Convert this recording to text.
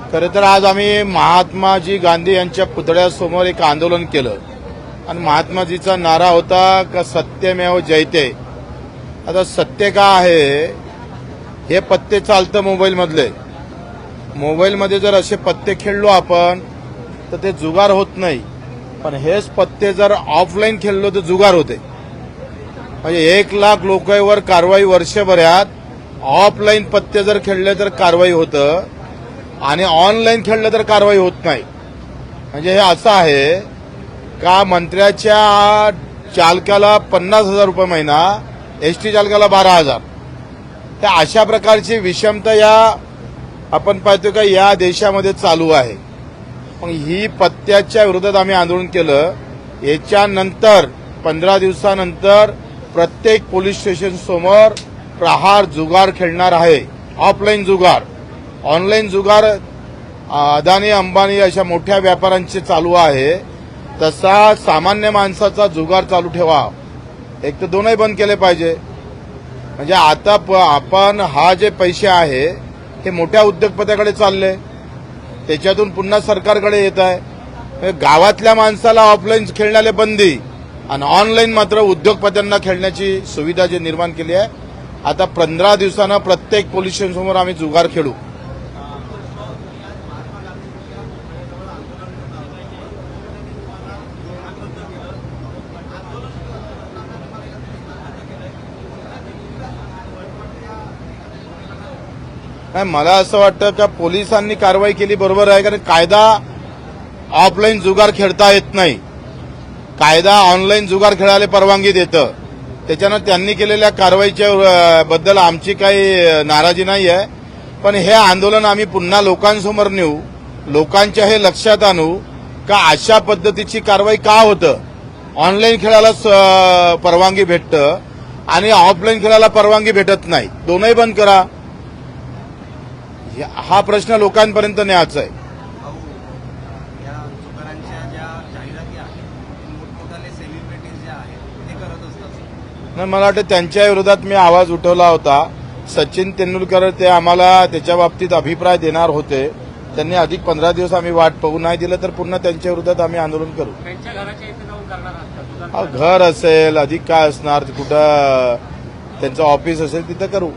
खरं तर आज आम्ही महात्माजी गांधी यांच्या पुतळ्यासमोर एक आंदोलन केलं आणि महात्माजीचा नारा होता का सत्यमेव जयते। आता सत्य का आहे हे पत्ते चालतं मोबाईलमधले। मोबाईलमध्ये जर असे पत्ते खेळलो आपण तर ते जुगार होत नाही, पण हेच पत्ते जर ऑफलाईन खेळलो तर जुगार होते। म्हणजे 1 लाख लोकांवर कारवाई वर्षभरात, ऑफलाईन पत्ते जर खेळले तर कारवाई होतं आणि ऑनलाईन खेळलं तर कारवाई होत नाही। म्हणजे हे असं आहे का मंत्र्याच्या चालकाला 50,000 रुपये महिना, एसटी चालकाला 12,000। तर अशा प्रकारची विषमता या आपण पाहतो का या देशामध्ये चालू आहे। मग ही पत्त्याच्या विरोधात आम्ही आंदोलन केलं। याच्यानंतर 15 दिवसानंतर प्रत्येक पोलीस स्टेशन समोर प्रहार जुगार खेळणार आहे। ऑफलाईन जुगार, ऑनलाईन जुगार अदानी अंबानी अशा मोठ्या व्यापाऱ्यांचे चालू आहे, तसा सामान्य माणसाचा जुगार चालू ठेवा। एक तर दोनही बंद केले पाहिजे। म्हणजे आता आपण हा जे पैसे आहे हे मोठ्या उद्योगपत्याकडे चालले, त्याच्यातून पुन्हा सरकारकडे येत आहे। गावातल्या माणसाला ऑफलाईन खेळण्याला बंदी आणि ऑनलाईन मात्र उद्योगपत्यांना खेळण्याची सुविधा जी निर्माण केली आहे। आता 15 दिवसानं प्रत्येक पोलीस स्टेशनसमोर आम्ही जुगार खेळू। मला असं वाटतं का पोलिसांनी कारवाई केली बरोबर आहे, कारण कायदा ऑफलाईन जुगार खेळता येत नाही, कायदा ऑनलाईन जुगार खेळायला परवानगी देतं। त्याच्यानं त्यांनी केलेल्या कारवाईच्या बद्दल आमची काही नाराजी नाही आहे, पण हे आंदोलन आम्ही पुन्हा लोकांसमोर नेऊ, लोकांच्या हे लक्षात आणू का अशा पद्धतीची कारवाई का होतं। ऑनलाईन खेळायला परवानगी भेटतं आणि ऑफलाईन खेळायला परवानगी भेटत नाही, दोनही बंद करा। हा प्रश्न लोकांपर्यंत न्यायचा आहे। मला वाटतं त्यांच्या विरोधात मी आवाज उठवला होता। सचिन तेंडुलकर ते आम्हाला त्याच्या बाबतीत अभिप्राय देणार होते, त्यांनी अधिक 15 दिवस आम्ही वाट पाहू नाही दिलं तर पुन्हा त्यांच्या विरोधात आम्ही आंदोलन करू। घर असेल अधिक काय असणार, कुठं त्यांचं ऑफिस असेल तिथं करू।